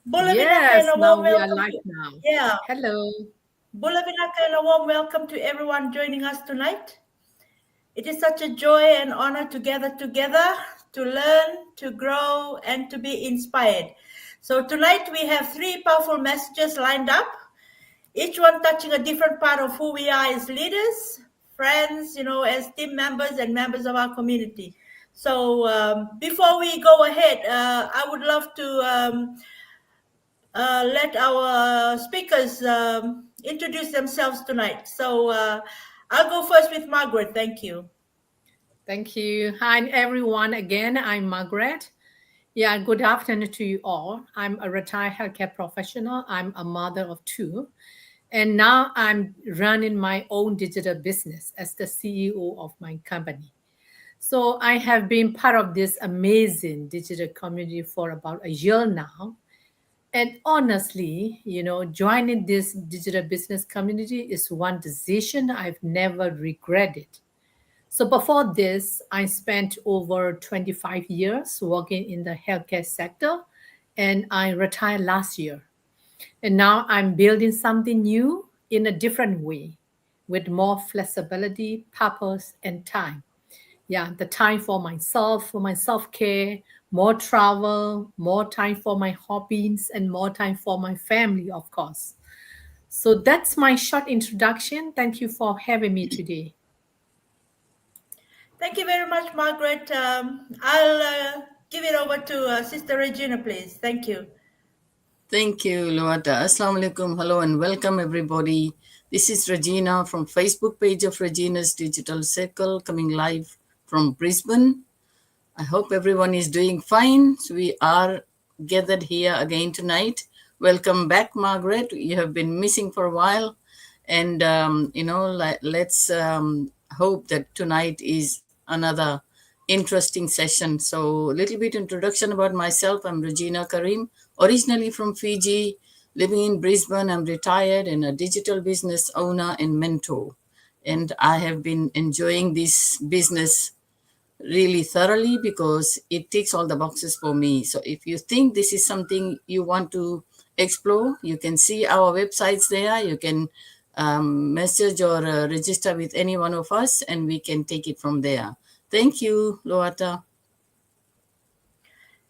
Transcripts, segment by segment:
Bula Vinaka and Yes, a now warm we are welcome live to now. yeah, Hello. Bula Vinaka and a warm welcome to everyone joining us tonight. It is such a joy and honor to gather together to learn, to grow, and to be inspired. So tonight we have three powerful messages lined up, each one touching a different part of who we are as leaders, friends, as team members and members of our community. So before we go ahead, I would love to let our speakers introduce themselves tonight. So I'll go first with Margaret. Thank you. Thank you. Hi, everyone. Again, I'm Margaret. Yeah, good afternoon to you all. I'm a retired healthcare professional. I'm a mother of two. And now I'm running my own digital business as the CEO of my company. So I have been part of this amazing digital community for about a year now. And honestly, joining this digital business community is one decision I've never regretted. So before this, I spent over 25 years working in the healthcare sector and I retired last year. And now I'm building something new in a different way with more flexibility, purpose, and time. Yeah, the time for my self-care, more travel, more time for my hobbies, and more time for my family, of course. So that's my short introduction. Thank you for having me today. Thank you very much, Margaret. I'll give it over to Sister Regina, please. Thank you. Thank you, Luata. Assalamu alaikum. Hello and welcome everybody. This is Regina from Facebook page of Regina's Digital Circle coming live from Brisbane. I hope everyone is doing fine. So we are gathered here again tonight. Welcome back, Margaret. You have been missing for a while. And, let's hope that tonight is another interesting session. So a little bit introduction about myself. I'm Regina Karim, originally from Fiji, living in Brisbane. I'm retired and a digital business owner and mentor. And I have been enjoying this business really thoroughly because it ticks all the boxes for me. So if you think this is something you want to explore, you can see our websites there. You can message or register with any one of us and we can take it from there. Thank you, Loata.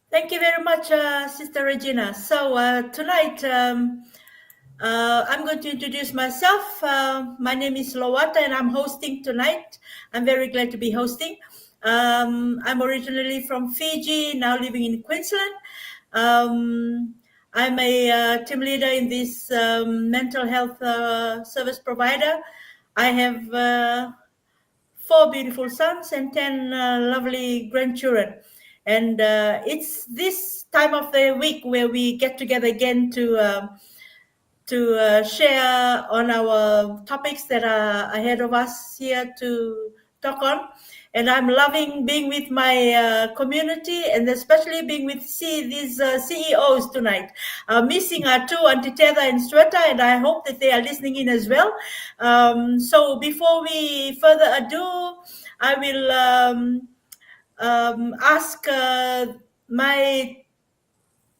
Thank you very much, Sister Regina. So tonight, I'm going to introduce myself. My name is Lowata and I'm hosting tonight. I'm very glad to be hosting. I'm originally from Fiji, now living in Queensland. I'm a team leader in this mental health service provider. I have 4 beautiful sons and 10 lovely grandchildren. And it's this time of the week where we get together again to share on our topics that are ahead of us here to talk on. And I'm loving being with my community and especially being with these CEOs tonight. Missing our two, Auntie Tether and Sweta, and I hope that they are listening in as well. So before we further ado, I will ask my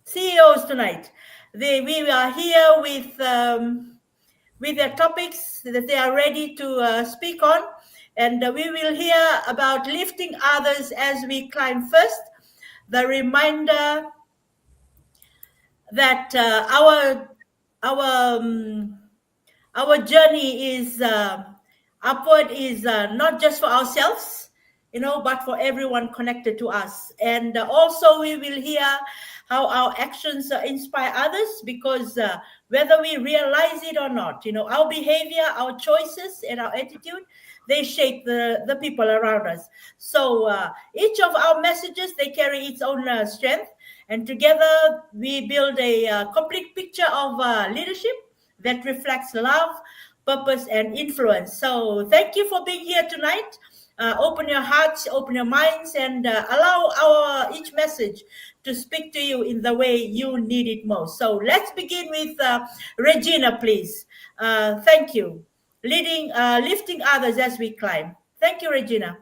CEOs tonight. We are here with their topics that they are ready to speak on, and we will hear about lifting others as we climb first. The reminder that our journey is upward is not just for ourselves, but for everyone connected to us. And also we will hear how our actions inspire others, because whether we realize it or not, our behavior, our choices, and our attitude, they shape the people around us. So each of our messages, they carry its own strength, and together we build a complete picture of leadership that reflects love, purpose, and influence. So thank you for being here tonight. Open your hearts, open your minds, and allow our each message to speak to you in the way you need it most. So let's begin with Regina, please. Thank you. Lifting others as we climb. Thank you, Regina.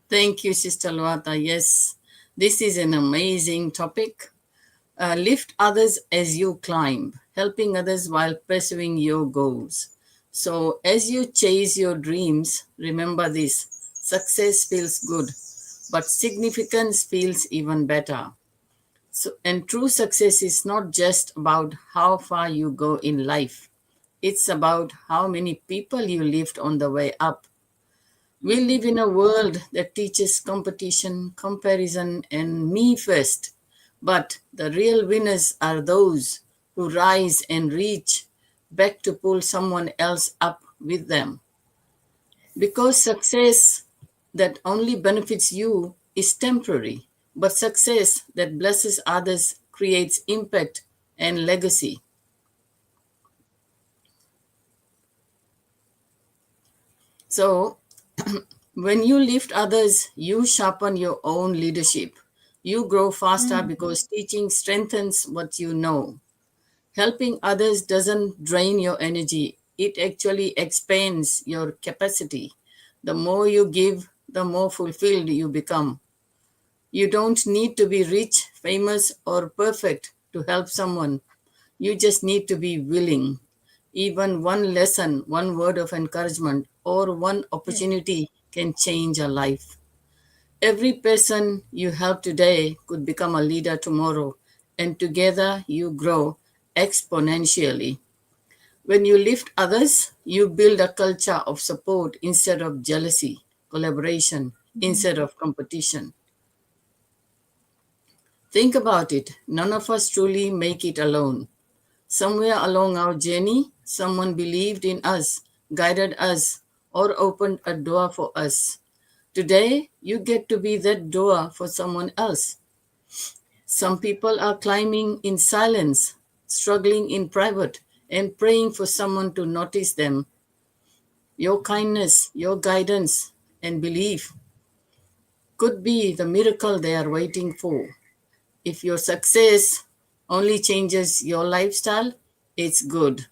Thank you, Sister Luata. Yes, this is an amazing topic. Lift others as you climb, helping others while pursuing your goals. So, as you chase your dreams, remember this: success feels good, but significance feels even better. So, and true success is not just about how far you go in life, it's about how many people you lift on the way up. We live in a world that teaches competition, comparison, and me first. But the real winners are those who rise and reach back to pull someone else up with them. Because success that only benefits you is temporary, but success that blesses others creates impact and legacy. So, when you lift others, you sharpen your own leadership. You grow faster because teaching strengthens what you know. Helping others doesn't drain your energy, it actually expands your capacity. The more you give, the more fulfilled you become. You don't need to be rich, famous, or perfect to help someone. You just need to be willing. Even one lesson, one word of encouragement, or one opportunity can change a life. Every person you help today could become a leader tomorrow, and together you grow exponentially. When you lift others, you build a culture of support instead of jealousy, collaboration instead of competition. Think about it. None of us truly make it alone. Somewhere along our journey, someone believed in us, guided us, or opened a door for us. Today, you get to be that door for someone else. Some people are climbing in silence, struggling in private, and praying for someone to notice them. Your kindness, your guidance, and belief could be the miracle they are waiting for. If your success only changes your lifestyle, it's good.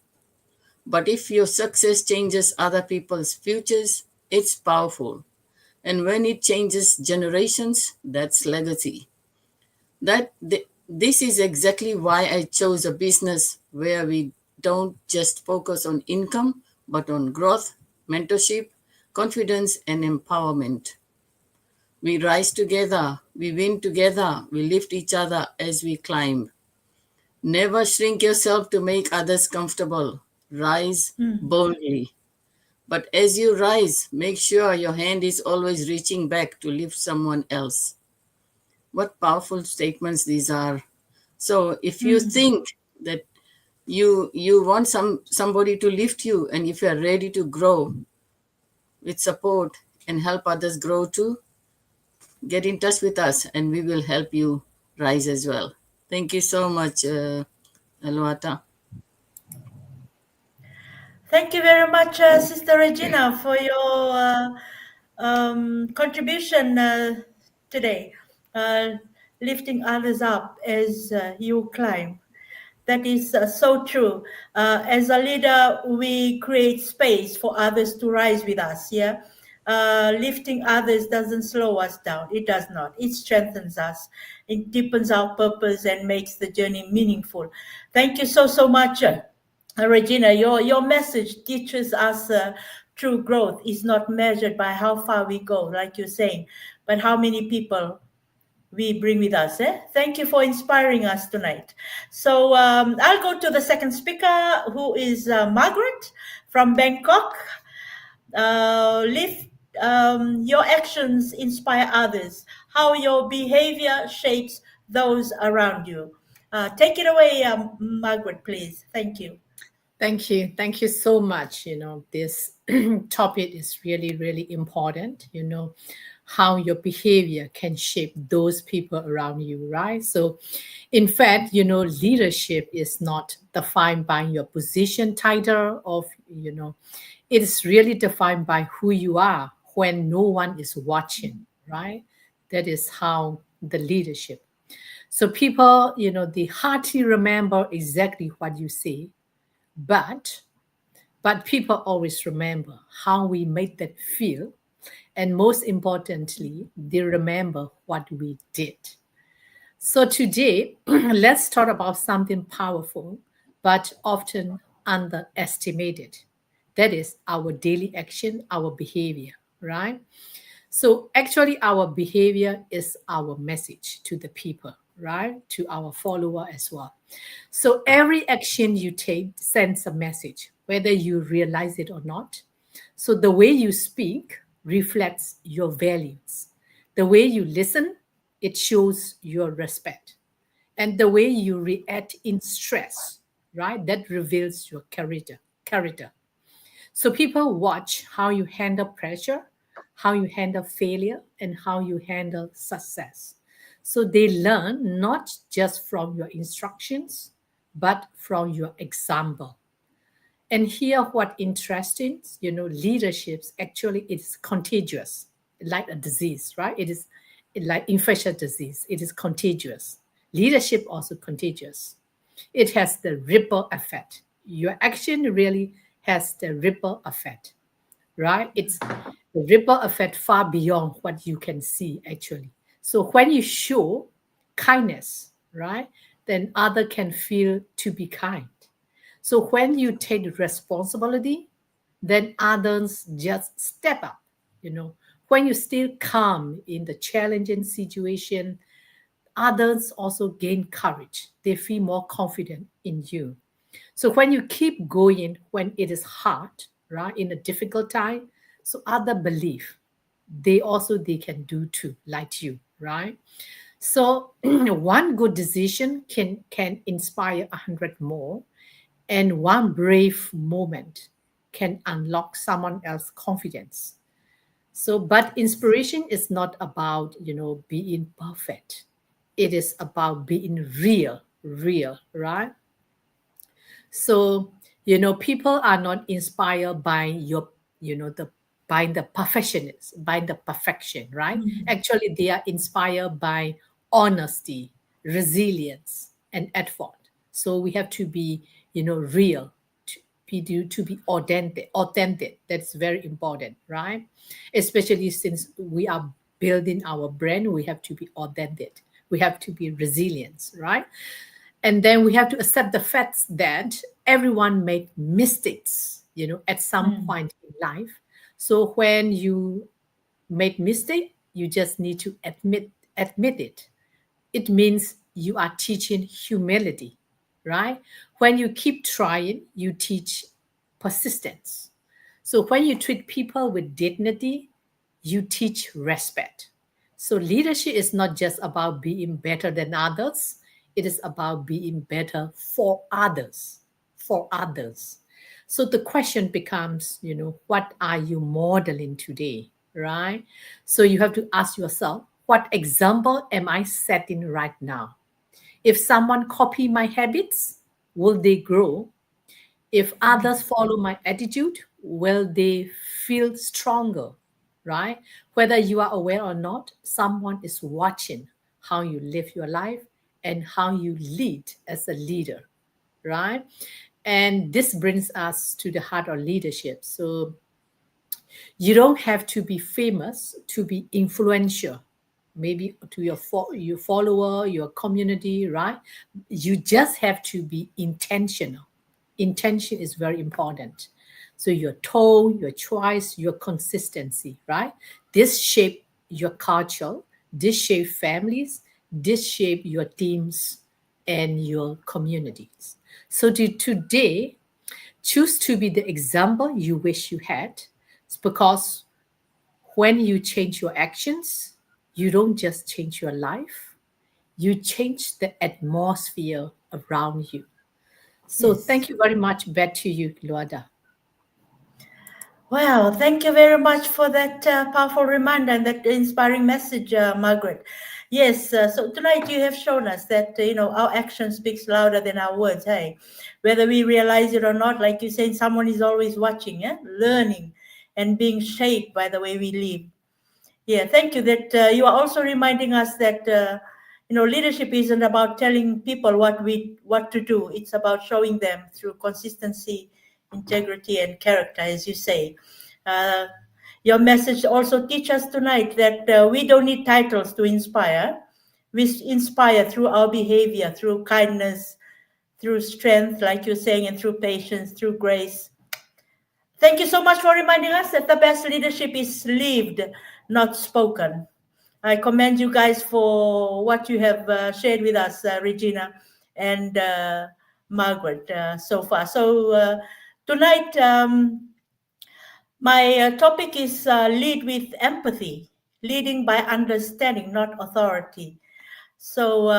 But if your success changes other people's futures, it's powerful. And when it changes generations, that's legacy. This is exactly why I chose a business where we don't just focus on income, but on growth, mentorship, confidence, and empowerment. We rise together, we win together, we lift each other as we climb. Never shrink yourself to make others comfortable. Rise boldly. But as you rise, make sure your hand is always reaching back to lift someone else. What powerful statements these are. So if you think that you want somebody to lift you, and if you are ready to grow with support and help others grow too, get in touch with us and we will help you rise as well. Thank you so much, Aluata. Thank you very much, Sister Regina, for your contribution today, uh, lifting others up as you climb. That is so true. As a leader, we create space for others to rise with us. Yeah. Lifting others doesn't slow us down. It does not. It strengthens us. It deepens our purpose and makes the journey meaningful. Thank you so much, Regina. Your message teaches us true growth is not measured by how far we go, like you're saying, but how many people we bring with us. Thank you for inspiring us tonight. So I'll go to the second speaker, who is Margaret from Bangkok. Lift your actions inspire others. How your behavior shapes those around you. Take it away, Margaret, please. Thank you. Thank you. Thank you so much. This topic is really, really important. How your behavior can shape those people around you, right? So, in fact, leadership is not defined by your position, title, of, it is really defined by who you are when no one is watching, right? That is how the leadership. So, people, they hardly remember exactly what you say, but people always remember how we made them feel, and most importantly, they remember what we did. So today, let's talk about something powerful, but often underestimated. That is our daily action, our behavior, right? So actually, our behavior is our message to the people, right? To our follower as well. So every action you take sends a message, whether you realize it or not. So the way you speak reflects your values. The way you listen, it shows your respect. And the way you react in stress, right? That reveals your character. So people watch how you handle pressure, how you handle failure, and how you handle success. So they learn not just from your instructions, but from your example. And here, what interesting, leaderships actually is contagious, like a disease, right? It is like infectious disease. It is contagious. Leadership also contagious. It has the ripple effect. Your action really has the ripple effect, right? It's the ripple effect far beyond what you can see actually. So when you show kindness, right, then other can feel to be kind. So when you take responsibility, then others just step up. When you still calm in the challenging situation, others also gain courage. They feel more confident in you. So when you keep going when it is hard, right, in a difficult time, so other believe they can do too, like you, right? So one good decision can inspire 100 more, and one brave moment can unlock someone else's confidence. So, but inspiration is not about, being perfect. It is about being real, right? So, people are not inspired by the by the perfectionists, by the perfection, right? Actually, they are inspired by honesty, resilience, and effort. So we have to be, real, to be authentic. That's very important, right? Especially since we are building our brand, we have to be authentic. We have to be resilient, right? And then we have to accept the fact that everyone make mistakes, at some point in life. So when you make mistake, you just need to admit it. It means you are teaching humility, right? When you keep trying, you teach persistence. So when you treat people with dignity, you teach respect. So leadership is not just about being better than others, it is about being better for others, for others. So the question becomes, what are you modeling today, right? So you have to ask yourself, what example am I setting right now? If someone copy my habits, will they grow? If others follow my attitude, will they feel stronger, right? Whether you are aware or not, someone is watching how you live your life and how you lead as a leader, right? And this brings us to the heart of leadership. So you don't have to be famous to be influential, maybe to your follower, your community, right? You just have to be intentional. Intention is very important. So your tone, your choice, your consistency, right? This shape your culture, this shape families, this shape your teams and your communities. So today, choose to be the example you wish you had. It's because when you change your actions, you don't just change your life, you change the atmosphere around you. So Yes. thank you very much. Back to you, Luada. Wow, thank you very much for that powerful reminder and that inspiring message, Margaret. Yes, so tonight you have shown us that our action speaks louder than our words. Hey, whether we realize it or not, like you said, someone is always watching, learning, and being shaped by the way we live. Yeah, thank you. That you are also reminding us that leadership isn't about telling people what to do. It's about showing them through consistency, integrity, and character, as you say. Uh, your message also teach us tonight that we don't need titles to inspire. we inspire through our behavior, through kindness, through strength, like you're saying, and through patience, through grace. Thank you so much for reminding us that the best leadership is lived, not spoken. I commend you guys for what you have shared with us, Regina and Margaret, so far. So tonight, my topic is lead with empathy, leading by understanding, not authority. So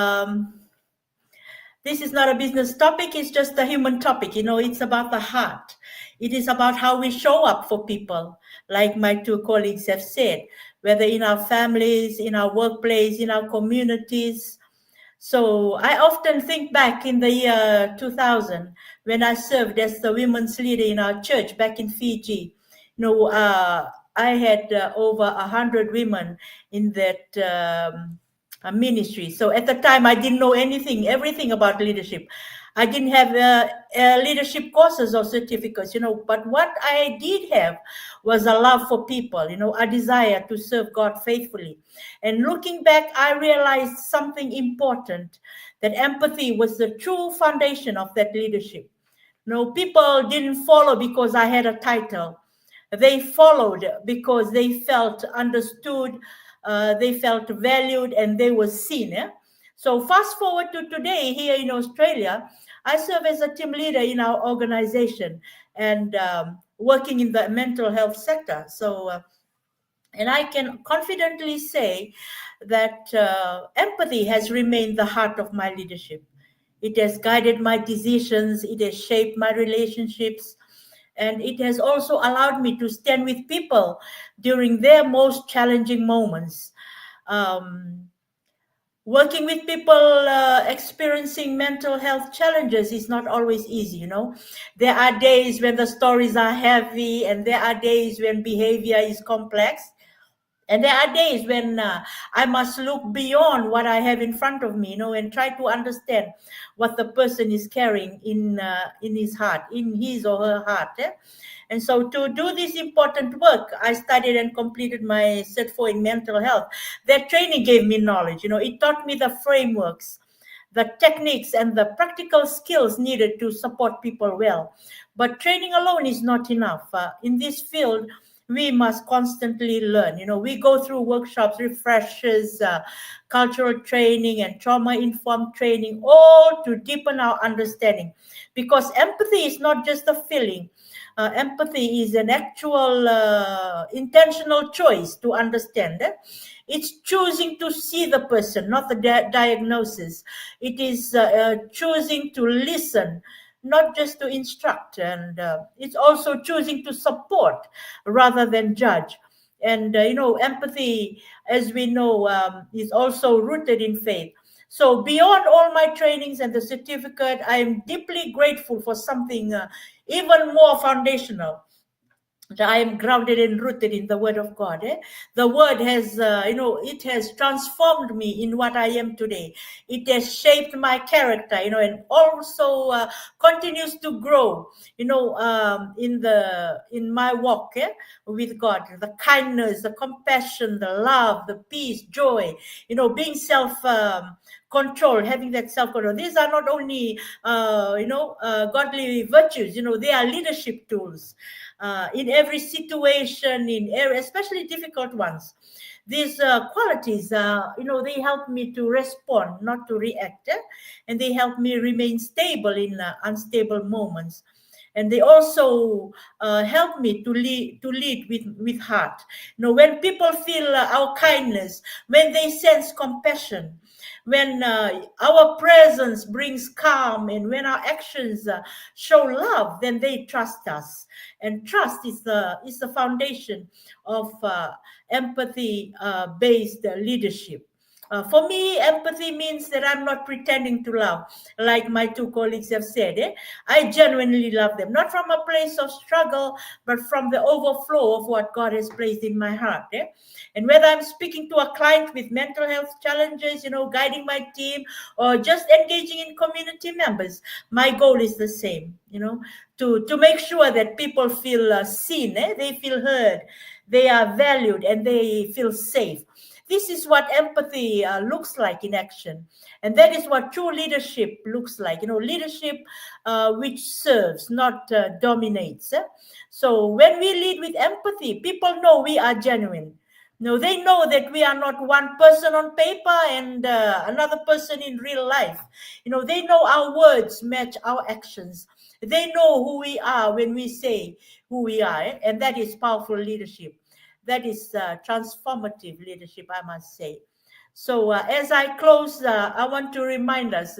this is not a business topic, it's just a human topic. It's about the heart. It is about how we show up for people, like my two colleagues have said, whether in our families, in our workplace, in our communities. So I often think back in the year 2000 when I served as the women's leader in our church back in Fiji. I had over 100 women in that ministry. So at the time, I didn't know everything about leadership. I didn't have leadership courses or certificates, but what I did have was a love for people, a desire to serve God faithfully. And looking back, I realized something important, that empathy was the true foundation of that leadership. People didn't follow because I had a title. They followed because they felt understood, they felt valued, and they were seen. So fast forward to today here in Australia, I serve as a team leader in our organization and working in the mental health sector. And I can confidently say that empathy has remained the heart of my leadership. It has guided my decisions, it has shaped my relationships, and it has also allowed me to stand with people during their most challenging moments. Working with people experiencing mental health challenges is not always easy, There are days when the stories are heavy, and there are days when behavior is complex. And there are days when I must look beyond what I have in front of me, and try to understand what the person is carrying in his heart, in his or her heart. And so to do this important work, I studied and completed my Cert 4 in mental health. That training gave me knowledge. It taught me the frameworks, the techniques, and the practical skills needed to support people well. But training alone is not enough. In this field, we must constantly learn. We go through workshops, refreshers, cultural training, and trauma-informed training, all to deepen our understanding. Because empathy is not just a feeling. Empathy is an actual intentional choice to understand. It's choosing to see the person, not the diagnosis. It is choosing to listen, not just to instruct. And it's also choosing to support rather than judge. And, empathy, as we know, is also rooted in faith. So beyond all my trainings and the certificate, I am deeply grateful for something even more foundational. I am grounded and rooted in the Word of God. The Word has, it has transformed me in what I am today. It has shaped my character, and also continues to grow, in my walk with God. The kindness, the compassion, the love, the peace, joy, being self-control, having that self-control. These are not only, godly virtues. They are leadership tools. In every situation, especially difficult ones. These qualities, they help me to respond, not to react, and they help me remain stable in unstable moments. And they also help me to lead with heart. When people feel our kindness, when they sense compassion, when our presence brings calm, and when our actions show love, then they trust us. And trust is the foundation of empathy based leadership. For me, empathy means that I'm not pretending to love, like my two colleagues have said. I genuinely love them, not from a place of struggle, but from the overflow of what God has placed in my heart. And whether I'm speaking to a client with mental health challenges, guiding my team, or just engaging in community members, my goal is the same, to make sure that people feel seen, they feel heard, they are valued, and they feel safe. This is what empathy looks like in action. And that is what true leadership looks like. Leadership which serves, not dominates. So when we lead with empathy, people know we are genuine. No, they know that we are not one person on paper and another person in real life. They know our words match our actions. They know who we are when we say who we are, and that is powerful leadership. That is transformative leadership, I must say. So as I close, I want to remind us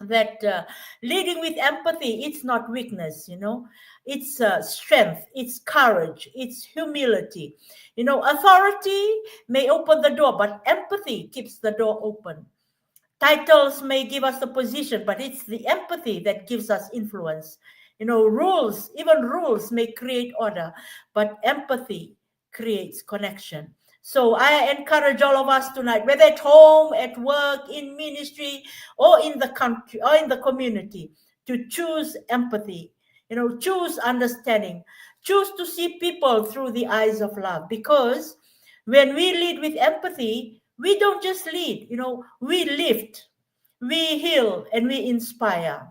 that leading with empathy, it's not weakness. It's strength, it's courage, it's humility. Authority may open the door, but empathy keeps the door open. Titles may give us the position, but it's the empathy that gives us influence. Even rules may create order, but empathy creates connection. So I encourage all of us tonight, whether at home, at work, in ministry, or in the country, or in the community, to choose empathy, choose understanding, choose to see people through the eyes of love. Because when we lead with empathy, we don't just lead, we lift, we heal, and we inspire.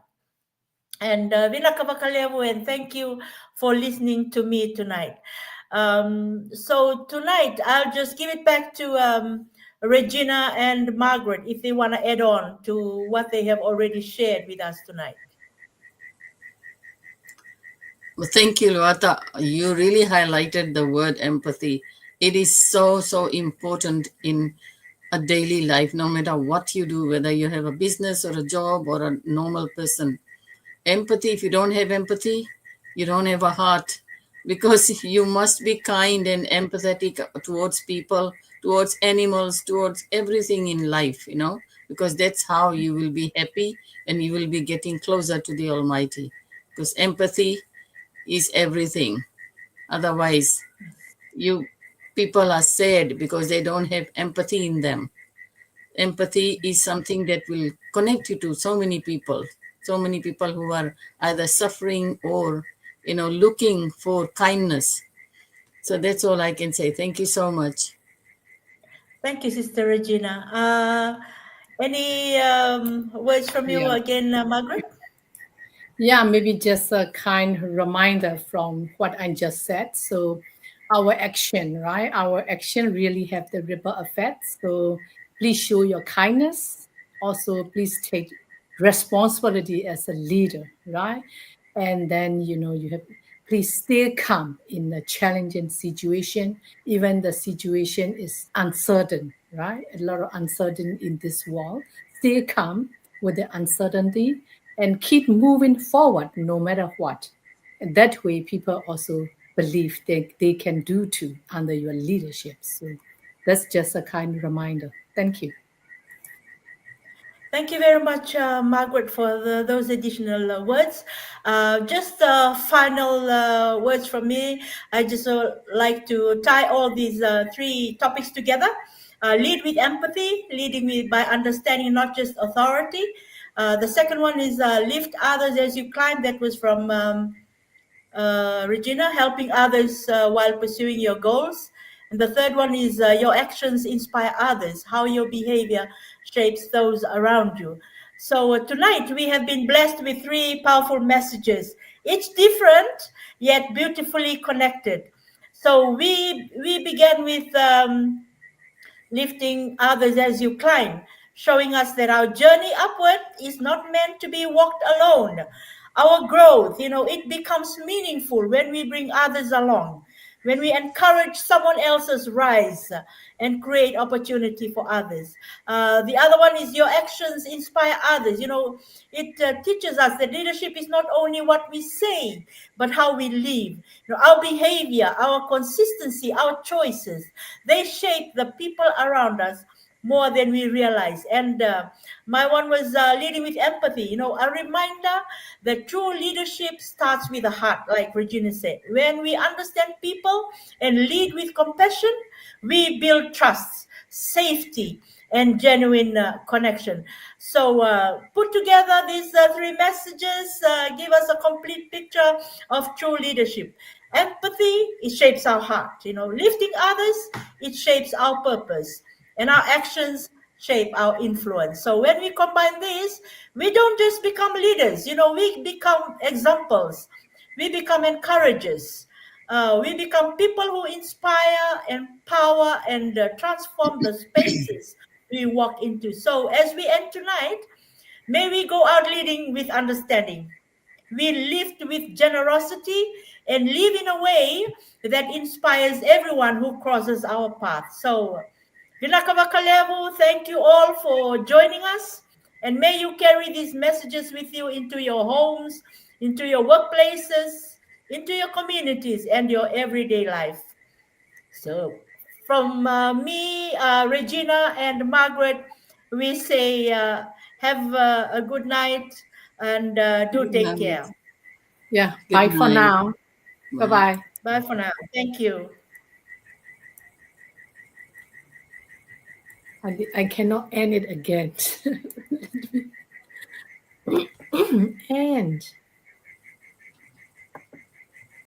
And Vina Kavakalevu, and thank you for listening to me tonight. So tonight, I'll just give it back to Regina and Margaret if they want to add on to what they have already shared with us tonight. Well, thank you, Luata. You really highlighted the word empathy. It is so, so important in a daily life, no matter what you do, whether you have a business or a job or a normal person. Empathy, if you don't have empathy, you don't have a heart, because you must be kind and empathetic towards people, towards animals, towards everything in life, because that's how you will be happy and you will be getting closer to the Almighty, because empathy is everything. Otherwise, people are sad because they don't have empathy in them. Empathy is something that will connect you to so many people who are either suffering or looking for kindness. So that's all I can say. Thank you so much. Thank you, Sister Regina. Any words from you again, Margaret? Yeah, maybe just a kind reminder from what I just said. So our action, right? Our action really have the ripple effect. So please show your kindness. Also, please take responsibility as a leader, right? And then, you have, please stay calm in a challenging situation, even the situation is uncertain, right? A lot of uncertainty in this world. Stay calm with the uncertainty and keep moving forward no matter what. And that way, people also believe they can do too under your leadership. So that's just a kind reminder. Thank you. Thank you very much, Margaret, for those additional words. Just final words from me. I just like to tie all these three topics together. Lead with empathy, by understanding, not just authority. The second one is lift others as you climb. That was from Regina, helping others while pursuing your goals. And the third one is your actions inspire others, how your behavior shapes those around you. So tonight we have been blessed with three powerful messages, each different yet beautifully connected. So we began with lifting others as you climb, showing us that our journey upward is not meant to be walked alone. Our growth, it becomes meaningful when we bring others along, when we encourage someone else's rise and create opportunity for others. The other one is your actions inspire others. It teaches us that leadership is not only what we say, but how we live. Our behavior, our consistency, our choices, they shape the people around us more than we realize. And my one was leading with empathy, a reminder that true leadership starts with the heart, like Regina said. When we understand people and lead with compassion, we build trust, safety, and genuine connection. So put together these three messages, give us a complete picture of true leadership. Empathy, it shapes our heart. Lifting others, it shapes our purpose. And our actions shape our influence. So when we combine this, we don't just become leaders, we become examples. We become encouragers. We become people who inspire, empower, and transform the spaces we walk into. So as we end tonight, may we go out leading with understanding. We live with generosity and live in a way that inspires everyone who crosses our path. So, Vinakavakalevu, thank you all for joining us. And may you carry these messages with you into your homes, into your workplaces, into your communities, and your everyday life. So, from me, Regina, and Margaret, we say have a good night and do Good take night. care. Yeah. Good Bye for night. now. Bye Bye. bye. Bye for now. Thank you. I cannot end it again. End.